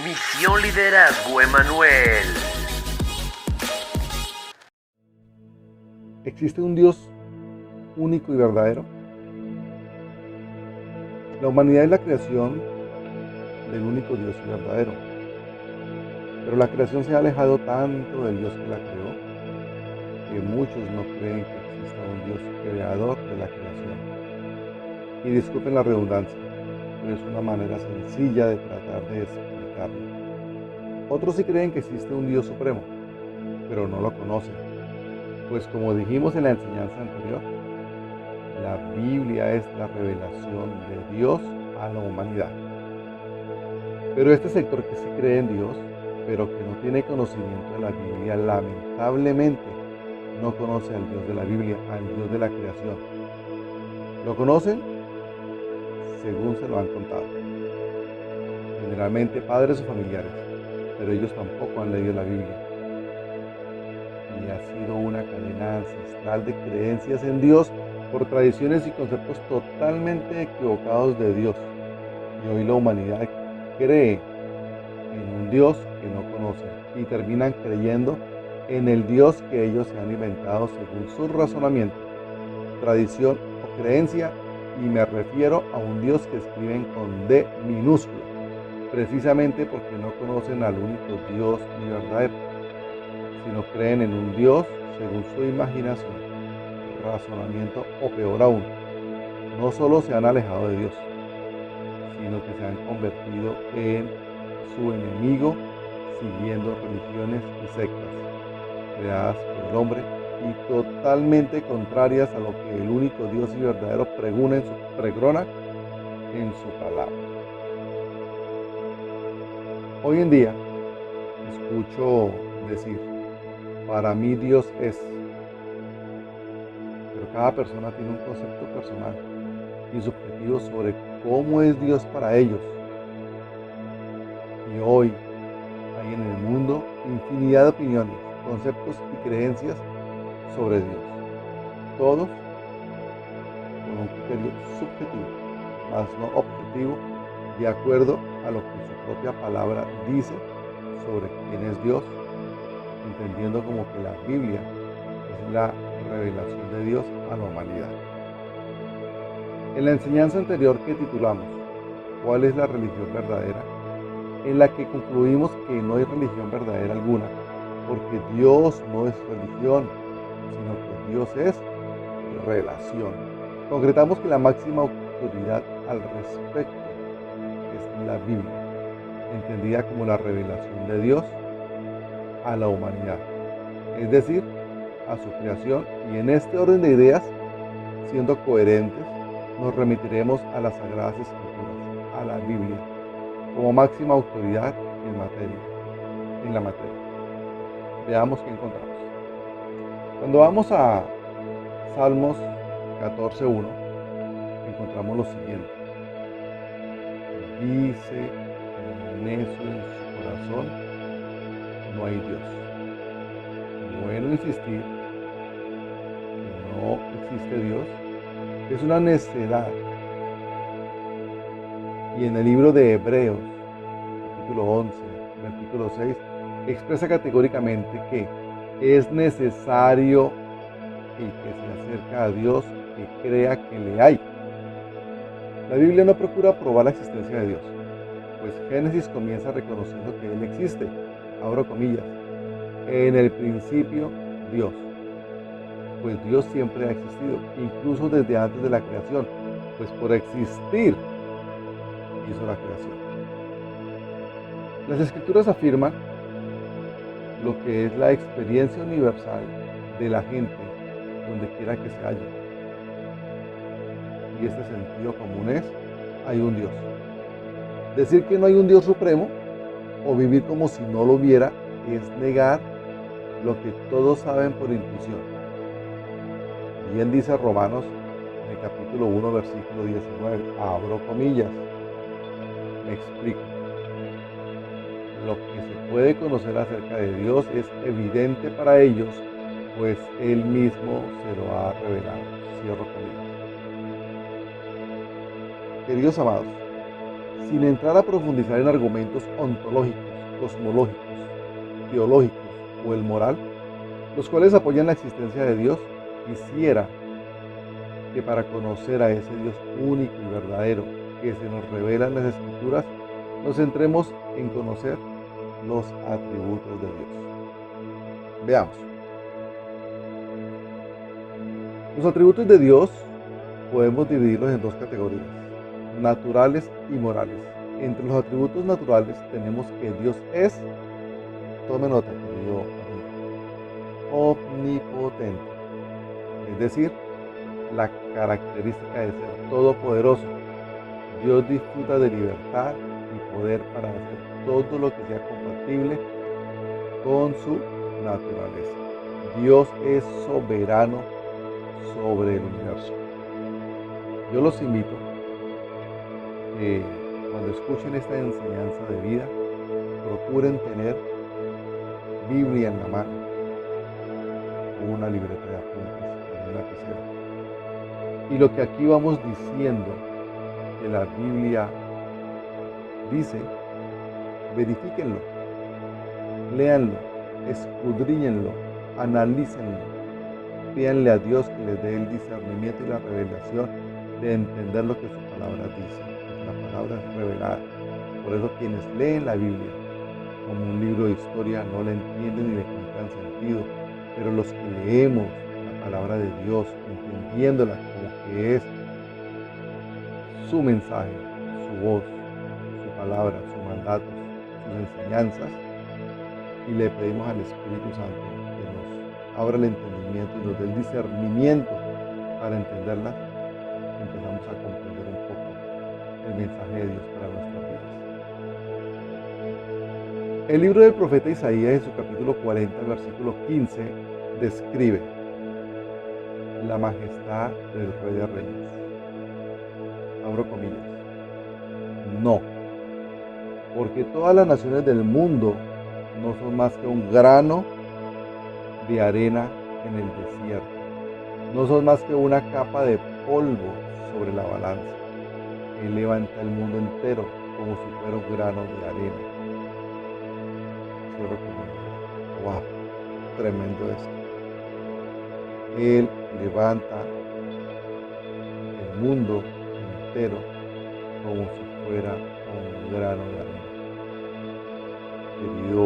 Misión Liderazgo Emanuel. ¿Existe un Dios único y verdadero? La humanidad es la creación del único Dios y verdadero. Pero la creación se ha alejado tanto del Dios que la creó que muchos no creen que exista un Dios creador de la creación. Y disculpen la redundancia, pero es una manera sencilla de tratar de explicarlo. Otros sí creen que existe un Dios supremo, pero no lo conocen. Pues como dijimos en la enseñanza anterior, la Biblia es la revelación de Dios a la humanidad. Pero este sector que sí cree en Dios, pero que no tiene conocimiento de la Biblia, lamentablemente no conoce al Dios de la Biblia, al Dios de la creación. ¿Lo conocen? Según se lo han contado. Generalmente padres o familiares, pero ellos tampoco han leído la Biblia. Y ha sido una cadena ancestral de creencias en Dios por tradiciones y conceptos totalmente equivocados de Dios. Y hoy la humanidad cree en un Dios que no conocen y terminan creyendo en el Dios que ellos se han inventado según su razonamiento, tradición o creencia, y me refiero a un Dios que escriben con D minúsculo, precisamente porque no conocen al único Dios y verdadero, sino creen en un Dios según su imaginación, razonamiento o peor aún, no solo se han alejado de Dios, sino que se han convertido en su enemigo siguiendo religiones y sectas creadas por el hombre y totalmente contrarias a lo que el único Dios y verdadero pregona en su palabra. Hoy en día escucho decir, para mí Dios es, pero cada persona tiene un concepto personal y subjetivo sobre cómo es Dios para ellos. Y hoy hay en el mundo infinidad de opiniones, conceptos y creencias sobre Dios, todos con un criterio subjetivo, más no objetivo, de acuerdo a lo que su propia palabra dice sobre quién es Dios, entendiendo como que la Biblia es la revelación de Dios a la humanidad. En la enseñanza anterior que titulamos ¿Cuál es la religión verdadera?, en la que concluimos que no hay religión verdadera alguna, porque Dios no es religión, sino que Dios es relación. Concretamos que la máxima autoridad al respecto es la Biblia, entendida como la revelación de Dios a la humanidad, es decir, a su creación, y en este orden de ideas, siendo coherentes, nos remitiremos a las Sagradas Escrituras, a la Biblia, como máxima autoridad en la materia. Veamos qué encontramos. Cuando vamos a Salmos 14:1, encontramos lo siguiente. Dice el necio en su corazón, no hay Dios. Bueno insistir que no existe Dios es una necedad. Y en el libro de Hebreos, capítulo 11, versículo 6, expresa categóricamente que es necesario el que se acerca a Dios que crea que le hay. La Biblia no procura probar la existencia de Dios, pues Génesis comienza reconociendo que Él existe, abro comillas, en el principio Dios, pues Dios siempre ha existido, incluso desde antes de la creación, pues por existir hizo la creación. Las Escrituras afirman lo que es la experiencia universal de la gente, donde quiera que se halle. Y este sentido común es, hay un Dios. Decir que no hay un Dios supremo o vivir como si no lo hubiera es negar lo que todos saben por intuición. Bien dice Romanos en el capítulo 1, versículo 19, abro comillas, me explico. Lo que se puede conocer acerca de Dios es evidente para ellos, pues Él mismo se lo ha revelado. Cierro comillas. Queridos amados, sin entrar a profundizar en argumentos ontológicos, cosmológicos, teológicos o el moral, los cuales apoyan la existencia de Dios, quisiera que para conocer a ese Dios único y verdadero que se nos revela en las Escrituras, nos centremos en conocer los atributos de Dios. Veamos. Los atributos de Dios podemos dividirlos en dos categorías, naturales y morales. Entre los atributos naturales tenemos que Dios es, tome nota, querido amigo, omnipotente, es decir, la característica de ser todopoderoso. Dios disfruta de libertad y poder para hacer todo lo que sea compatible con su naturaleza. Dios es soberano sobre el universo. Yo los invito que cuando escuchen esta enseñanza de vida, procuren tener Biblia en la mano, una libreta de apuntes, un lapicero. Y lo que aquí vamos diciendo que la Biblia dice, verifíquenlo, léanlo, escudriñenlo, analícenlo. Pídanle a Dios que les dé el discernimiento y la revelación de entender lo que su palabra dice. La palabra es revelada. Por eso quienes leen la Biblia como un libro de historia no la entienden ni le encuentran sentido. Pero los que leemos la palabra de Dios, entendiéndola como que es su mensaje, su voz, su palabra, sus mandatos, sus enseñanzas, y le pedimos al Espíritu Santo que nos abra el entendimiento y nos dé el discernimiento para entenderlas, empezamos a comprender un poco el mensaje de Dios para nuestras vidas. El libro del profeta Isaías, en su capítulo 40, versículo 15, describe la majestad del Rey de Reyes. Abro comillas. No, porque todas las naciones del mundo no son más que un grano de arena en el desierto. No son más que una capa de polvo sobre la balanza. Él levanta el mundo entero como si fuera un grano de arena. Cierro comillas. ¡Wow! Tremendo esto. Él levanta el mundo entero como si fuera un grano de arena. Querido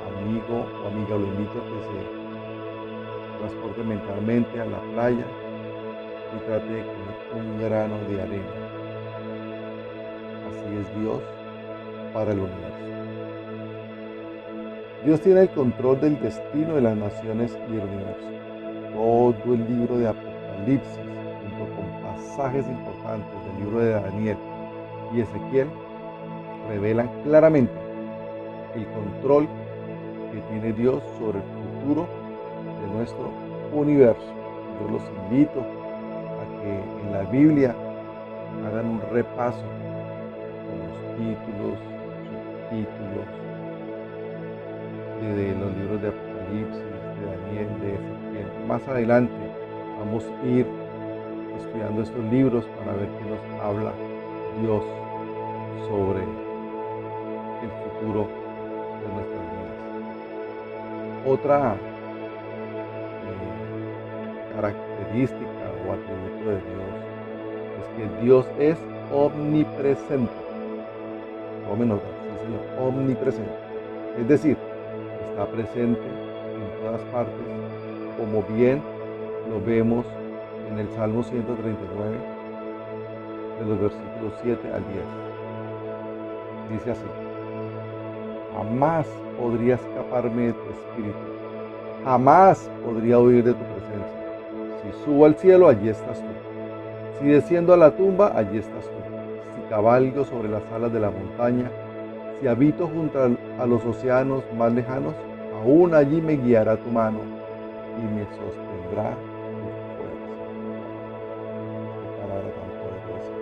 amigo o amiga, lo invito a que se transporte mentalmente a la playa y trate de comer un grano de arena. Así es Dios para el universo. Dios tiene el control del destino de las naciones y el universo. Todo el libro de Apocalipsis, junto con pasajes importantes del libro de Daniel y Ezequiel, revelan claramente el control que tiene Dios sobre el futuro de nuestro universo. Yo los invito a que en la Biblia hagan un repaso con los títulos, subtítulos de los libros de Apocalipsis, de Daniel, de Ezequiel. Más adelante vamos a ir estudiando estos libros para ver qué nos habla Dios sobre el futuro de nuestras vidas. Otra característica o atributo de Dios es que Dios es omnipresente. Tome nota, sí señor, omnipresente. Es decir, está presente en todas partes, como bien lo vemos en el Salmo 139, de los versículos 7 al 10. Dice así: jamás podría escaparme de tu espíritu, jamás podría huir de tu presencia. Si subo al cielo, allí estás tú. Si desciendo a la tumba, allí estás tú. Si cabalgo sobre las alas de la montaña, si habito junto a los océanos más lejanos, aún allí me guiará tu mano y me sostendrá tu fuerza. Qué palabra tan poderosa.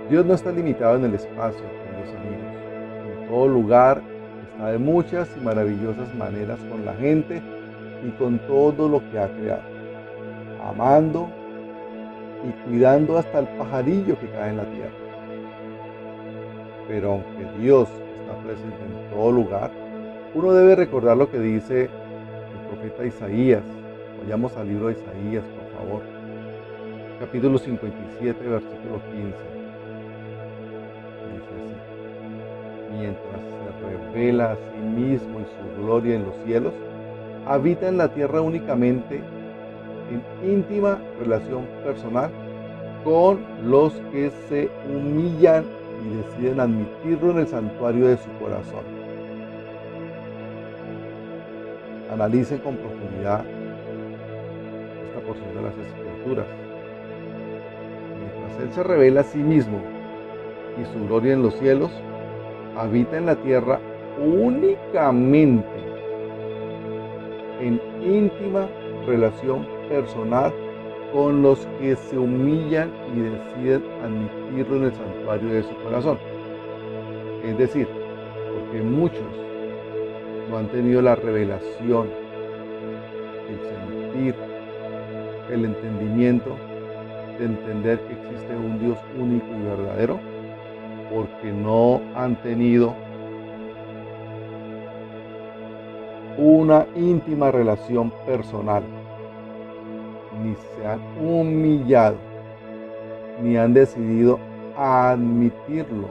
Dios no está limitado en el espacio, queridos amigos. En todo lugar está de muchas y maravillosas maneras con la gente y con todo lo que ha creado, amando y cuidando hasta el pajarillo que cae en la tierra. Pero aunque Dios está presente en todo lugar, uno debe recordar lo que dice el profeta Isaías. Vayamos al libro de Isaías, por favor. Capítulo 57, versículo 15. Dice así: mientras se revela a sí mismo y su gloria en los cielos, habita en la tierra únicamente en íntima relación personal con los que se humillan y deciden admitirlo en el santuario de su corazón. Analicen con profundidad esta porción de las Escrituras. Mientras Él se revela a sí mismo y su gloria en los cielos, habita en la tierra únicamente en íntima relación personal con los que se humillan y deciden admitirlo en el santuario de su corazón. Es decir, porque muchos no han tenido la revelación, el sentir, el entendimiento de entender que existe un Dios único y verdadero, porque no han tenido una íntima relación personal, ni se han humillado, ni han decidido admitirlo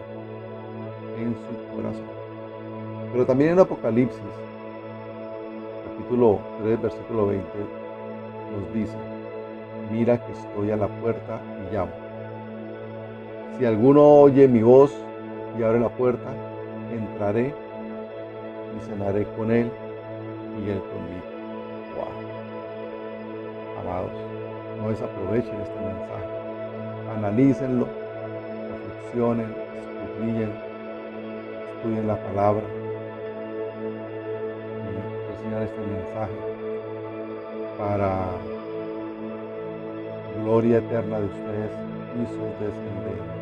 en su corazón. Pero también en Apocalipsis, capítulo 3, versículo 20, nos dice: mira que estoy a la puerta y llamo. Si alguno oye mi voz y abre la puerta, entraré y cenaré con él y él conmigo. Wow. Amados, no desaprovechen este mensaje. Analícenlo, reflexionen, escudriñen, estudien la palabra y reciban este mensaje para gloria eterna de ustedes y sus descendencias.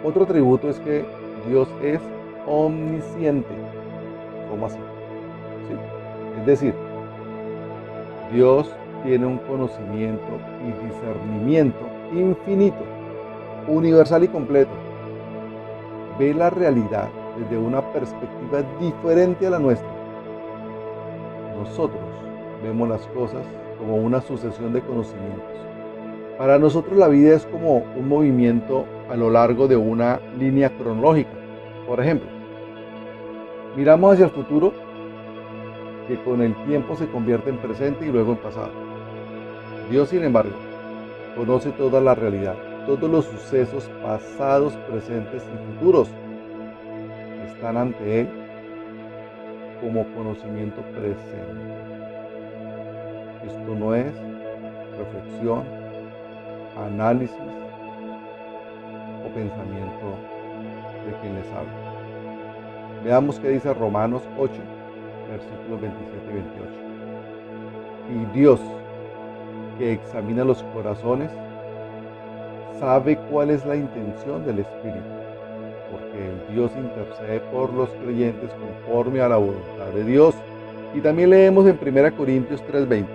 Otro atributo es que Dios es omnisciente. ¿Cómo así? ¿Sí? Es decir, Dios tiene un conocimiento y discernimiento infinito, universal y completo. Ve la realidad desde una perspectiva diferente a la nuestra. Nosotros vemos las cosas como una sucesión de conocimientos. Para nosotros la vida es como un movimiento a lo largo de una línea cronológica. Por ejemplo, miramos hacia el futuro, que con el tiempo se convierte en presente y luego en pasado. Dios, sin embargo, conoce toda la realidad, todos los sucesos pasados, presentes y futuros están ante Él como conocimiento presente. Esto no es reflexión, análisis o pensamiento de quien les habla. Veamos qué dice Romanos 8, versículos 27 y 28. Y Dios, que examina los corazones, sabe cuál es la intención del Espíritu, porque el Dios intercede por los creyentes conforme a la voluntad de Dios. Y también leemos en 1 Corintios 3:20.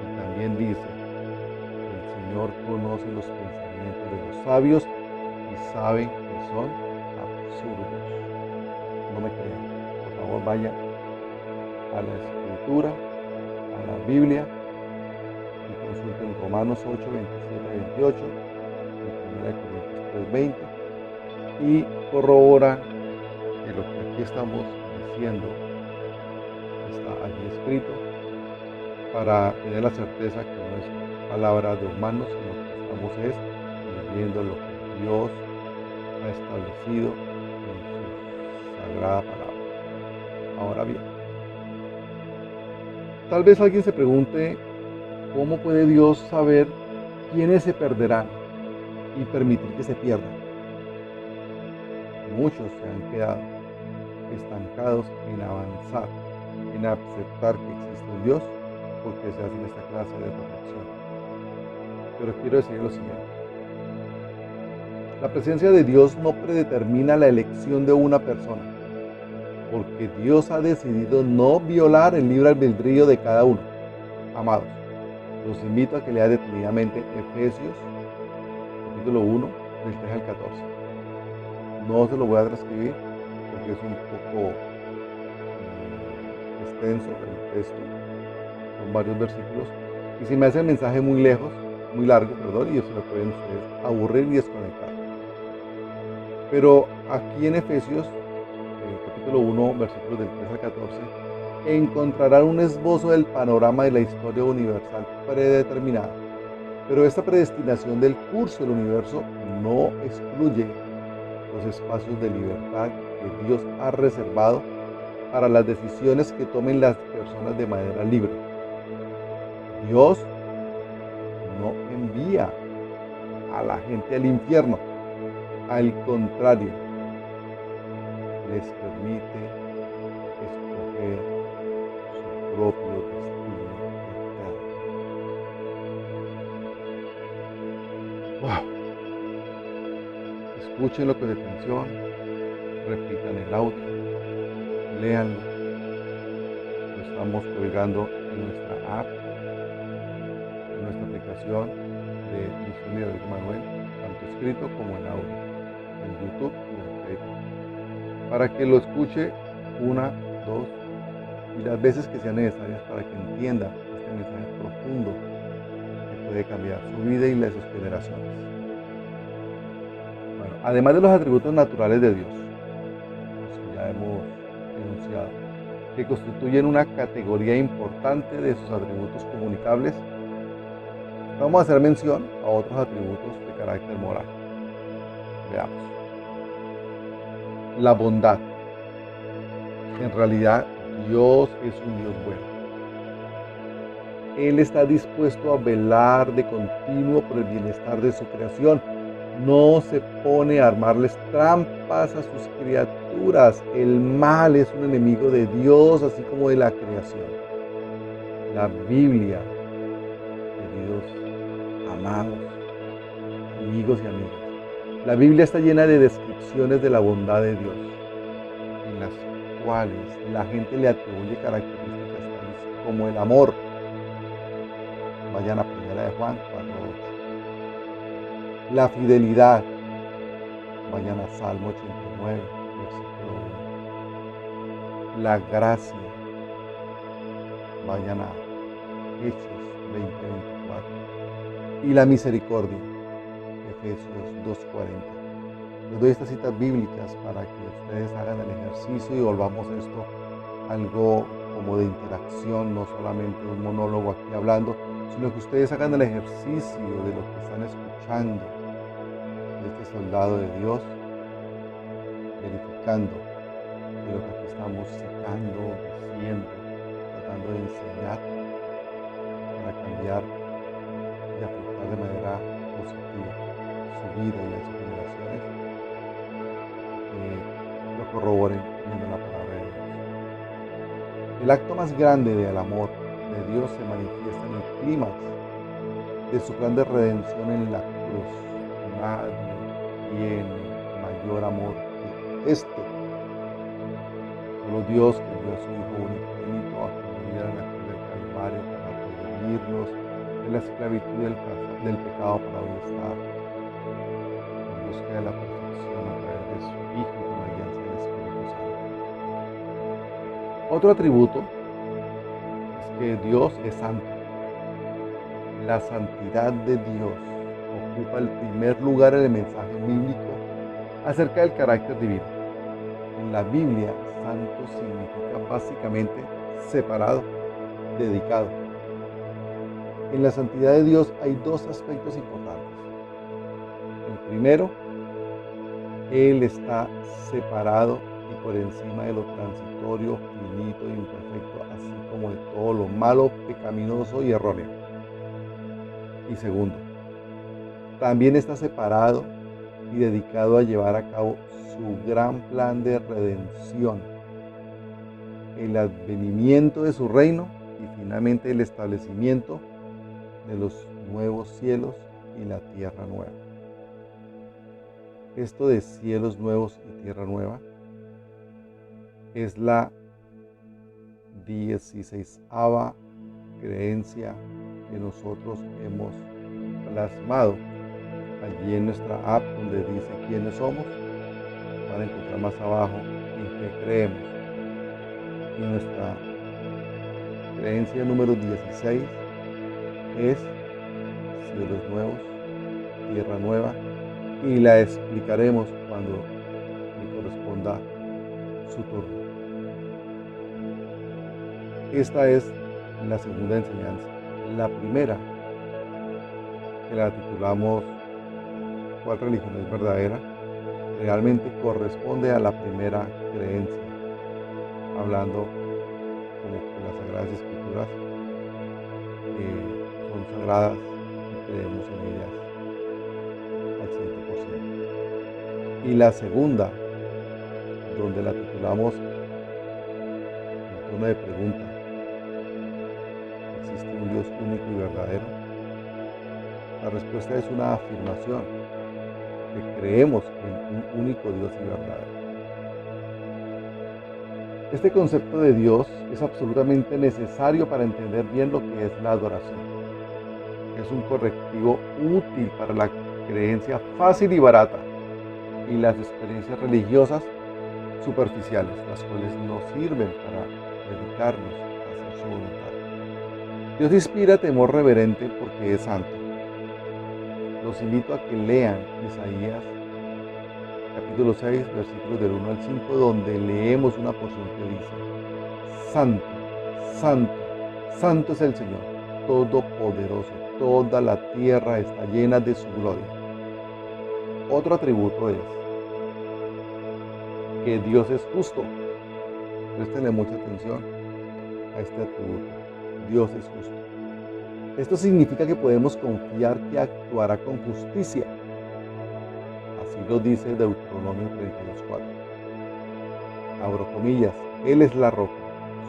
Y también dice: el Señor conoce los pensamientos de los sabios y sabe que son absurdos. No me crean. Por favor, vayan a la Escritura, a la Biblia, y consulten Romanos 8, 27 28, y 1 Corintios 3:20, y corroboran que lo que aquí estamos diciendo está allí escrito, para tener la certeza que no es palabra de humanos, sino que estamos leyendo lo que Dios ha establecido en su sagrada palabra. Ahora bien, tal vez alguien se pregunte: ¿cómo puede Dios saber quiénes se perderán y permitir que se pierdan? Muchos se han quedado estancados en avanzar, en aceptar que existe un Dios, porque se hacen esta clase de reflexión. Pero quiero decir lo siguiente: la presencia de Dios no predetermina la elección de una persona, porque Dios ha decidido no violar el libre albedrío de cada uno. Amados, los invito a que lean detenidamente Efesios, capítulo 1, del 3 al 14. No se lo voy a transcribir porque es un poco extenso el texto, son varios versículos, y si me hace el mensaje muy largo, y eso lo pueden ustedes aburrir y desconectar. Pero aquí en Efesios, capítulo 1, versículos del 3 al 14, encontrarán un esbozo del panorama de la historia universal predeterminada. Pero esta predestinación del curso del universo no excluye los espacios de libertad que Dios ha reservado para las decisiones que tomen las personas de manera libre. Dios no envía a la gente al infierno, al contrario, les permite escoger su propio destino eterno. ¡Wow! Escúchenlo con atención, repitan el audio, léanlo. Lo estamos colgando en nuestra app, en nuestra aplicación de Misión Liderazgo Emanuel, tanto escrito como en audio, en YouTube y en Facebook, para que lo escuche una, dos y las veces que sean necesarias para que entienda este mensaje profundo que puede cambiar su vida y la de sus generaciones. Bueno, además de los atributos naturales de Dios, los que ya hemos enunciado, que constituyen una categoría importante de sus atributos comunicables, vamos a hacer mención a otros atributos de carácter moral. Veamos. La bondad. En realidad, Dios es un Dios bueno. Él está dispuesto a velar de continuo por el bienestar de su creación. No se pone a armarles trampas a sus criaturas. El mal es un enemigo de Dios, así como de la creación. La Biblia, queridos amados, amigos y amigas, la Biblia está llena de descripciones de la bondad de Dios, en las cuales la gente le atribuye características tales como el amor. Vayan a 1 de Juan 4:8. La fidelidad. Vayan a Salmo 89, versículo 1. La gracia. Vayan a Hechos 20:24. Y la misericordia. Efesios 2:40. Les doy estas citas bíblicas para que ustedes hagan el ejercicio y volvamos esto algo como de interacción, no solamente un monólogo aquí hablando, sino que ustedes hagan el ejercicio de lo que están escuchando de este soldado de Dios, verificando de lo que aquí estamos citando, diciendo, tratando de enseñar para cambiar y afectar de manera positiva su vida y las generaciones, lo corroboren viendo la palabra de Dios. El acto más grande del amor de Dios se manifiesta en el clímax de su plan de redención en la cruz. Nadie tiene mayor amor que este. Solo Dios que envió a su Hijo unigénito a que muriera en la cruz del Calvario para redimirnos de la esclavitud del pecado para hoy estar en busca de la perfección a través de su Hijo y con la alianza del Espíritu Santo. Otro atributo es que Dios es santo. La santidad de Dios ocupa el primer lugar en el mensaje bíblico acerca del carácter divino. En la Biblia, santo significa básicamente separado, dedicado. En la santidad de Dios hay dos aspectos importantes. El primero, Él está separado y por encima de lo transitorio, finito e imperfecto, así como de todo lo malo, pecaminoso y erróneo. Y segundo, también está separado y dedicado a llevar a cabo su gran plan de redención, el advenimiento de su reino y finalmente el establecimiento de los nuevos cielos y la tierra nueva. Esto de cielos nuevos y tierra nueva es la 16ª creencia que nosotros hemos plasmado allí en nuestra app donde dice quiénes somos, van a encontrar más abajo en qué creemos. Y nuestra creencia número 16 es cielos nuevos, tierra nueva, y la explicaremos cuando le corresponda su turno. Esta es la segunda enseñanza. La primera, que la titulamos ¿cuál religión es verdadera?, realmente corresponde a la primera creencia, hablando como que las Sagradas Escrituras son sagradas y creemos en ellas al 100%. Y la segunda, donde la titulamos en tono de pregunta, ¿existe un Dios único y verdadero? La respuesta es una afirmación, que creemos en un único Dios y verdadero. Este concepto de Dios es absolutamente necesario para entender bien lo que es la adoración. Es un correctivo útil para la creencia fácil y barata y las experiencias religiosas superficiales, las cuales no sirven para dedicarnos a hacer su voluntad. Dios inspira temor reverente porque es santo. Los invito a que lean Isaías capítulo 6, versículos del 1 al 5, donde leemos una porción que dice: Santo, Santo, Santo es el Señor, Todopoderoso, toda la tierra está llena de su gloria. Otro atributo es que Dios es justo. Préstenle mucha atención a este atributo. Dios es justo. Esto significa que podemos confiar que actuará con justicia. Así lo dice Deuteronomio 32:4. Abro comillas, Él es la roca,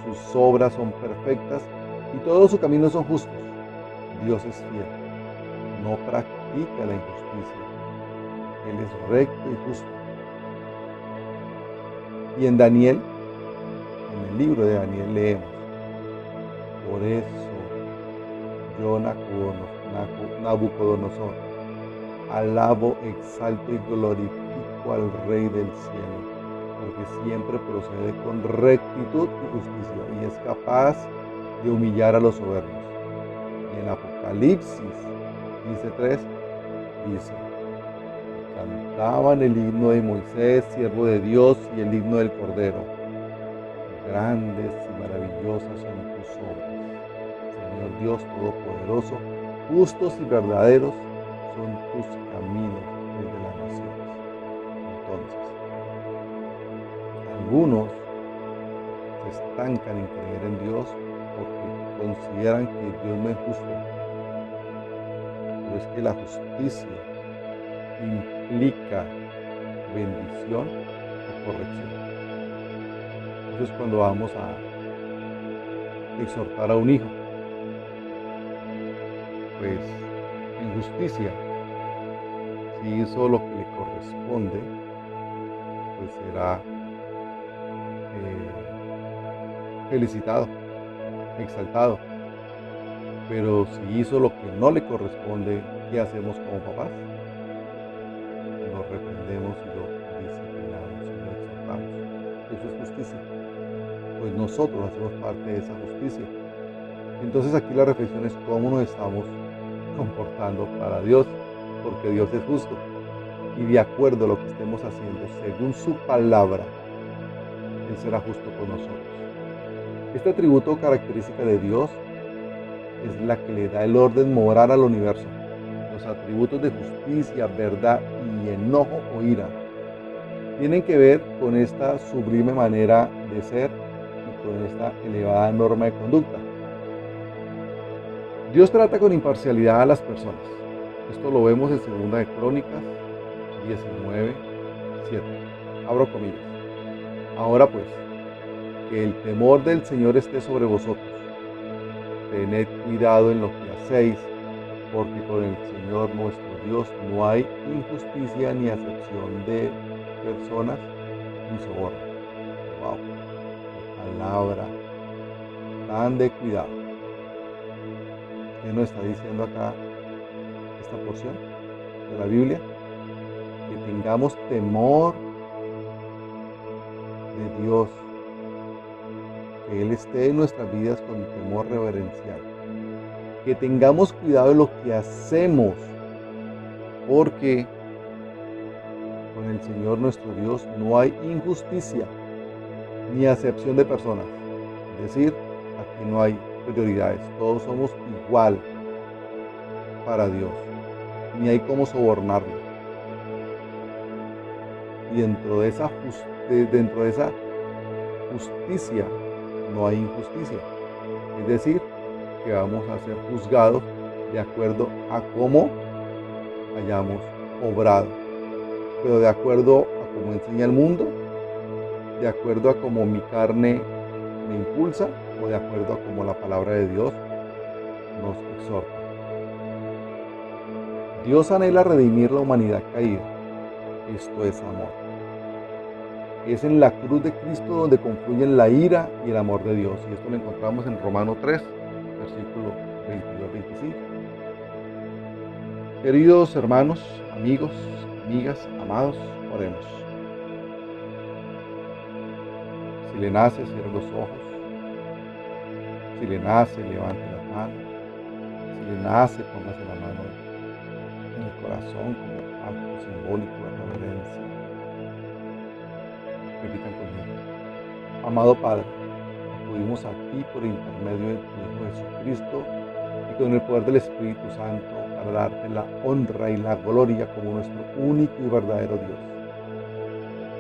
sus obras son perfectas y todos sus caminos son justos. Dios es fiel, no practica la injusticia. Él es recto y justo. Y en Daniel, en el libro de Daniel leemos: por eso yo, Nabucodonosor, alabo, exalto y glorifico al Rey del cielo, porque siempre procede con rectitud y justicia y es capaz de humillar a los soberbios. Y en Apocalipsis 15:3 dice: cantaban el himno de Moisés, siervo de Dios, y el himno del Cordero. Grandes y maravillosas son tus obras, Señor Dios Todopoderoso, justos y verdaderos son tus caminos desde las naciones. Entonces, algunos se estancan en creer en Dios porque consideran que Dios no es justo. Pero es que la justicia implica bendición o corrección. Eso es cuando vamos a exhortar a un hijo. Pues en justicia, si hizo lo que le corresponde, pues será felicitado, exaltado. Pero si hizo lo que no le corresponde, ¿qué hacemos como papás? Lo reprendemos y lo disciplinamos y lo exhortamos. Eso es justicia. Pues nosotros hacemos parte de esa justicia. Entonces aquí la reflexión es cómo nos estamos comportando para Dios, porque Dios es justo. Y de acuerdo a lo que estemos haciendo, según su palabra, Él será justo con nosotros. Este atributo o característica de Dios es la que le da el orden moral al universo. Los atributos de justicia, verdad y enojo o ira tienen que ver con esta sublime manera de ser y con esta elevada norma de conducta. Dios trata con imparcialidad a las personas. Esto lo vemos en 2 de Crónicas 19:7. Abro comillas. Ahora pues, que el temor del Señor esté sobre vosotros. Tened cuidado en lo que hacéis, porque con el Señor nuestro Dios no hay injusticia ni acepción de personas ni soborno. Wow, qué palabra tan de cuidado. ¿Qué nos está diciendo acá esta porción? de la Biblia, que tengamos temor de Dios, que Él esté en nuestras vidas con temor reverencial, que tengamos cuidado de lo que hacemos, porque con el Señor nuestro Dios no hay injusticia ni acepción de personas. Es decir, aquí no hay prioridades, todos somos igual para Dios, ni hay cómo sobornarlo. Y dentro de esa justicia no hay injusticia. Es decir, que vamos a ser juzgados de acuerdo a cómo hayamos obrado, pero de acuerdo a cómo enseña el mundo, de acuerdo a cómo mi carne me impulsa o de acuerdo a cómo la palabra de Dios nos exhorta. Dios anhela redimir la humanidad caída. Esto es amor. Es en la cruz de Cristo donde confluyen la ira y el amor de Dios. Y esto lo encontramos en Romanos 3, versículo 22-25. Queridos hermanos, amigos, amigas, amados, oremos. Si le nace, cierre los ojos. Si le nace, levante las manos. Si le nace, póngase la mano en el corazón como acto simbólico de reverencia. Repitan conmigo. Amado Padre, acudimos a ti por intermedio de tu Hijo Jesucristo y con el poder del Espíritu Santo para darte la honra y la gloria como nuestro único y verdadero Dios.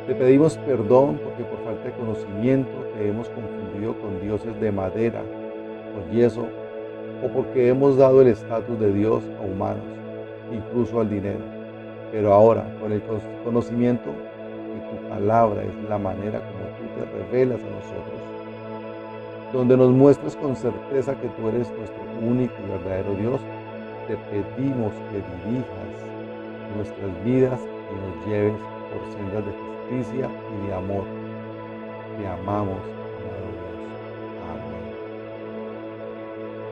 Te pedimos perdón porque por falta de conocimiento te hemos confundido con dioses de madera o yeso, o porque hemos dado el estatus de Dios a humanos, incluso al dinero. Pero ahora, con el conocimiento que tu palabra es la manera como tú te revelas a nosotros, donde nos muestras con certeza que tú eres nuestro único y verdadero Dios, te pedimos que dirijas nuestras vidas y nos lleves por sendas de justicia y de amor. Te amamos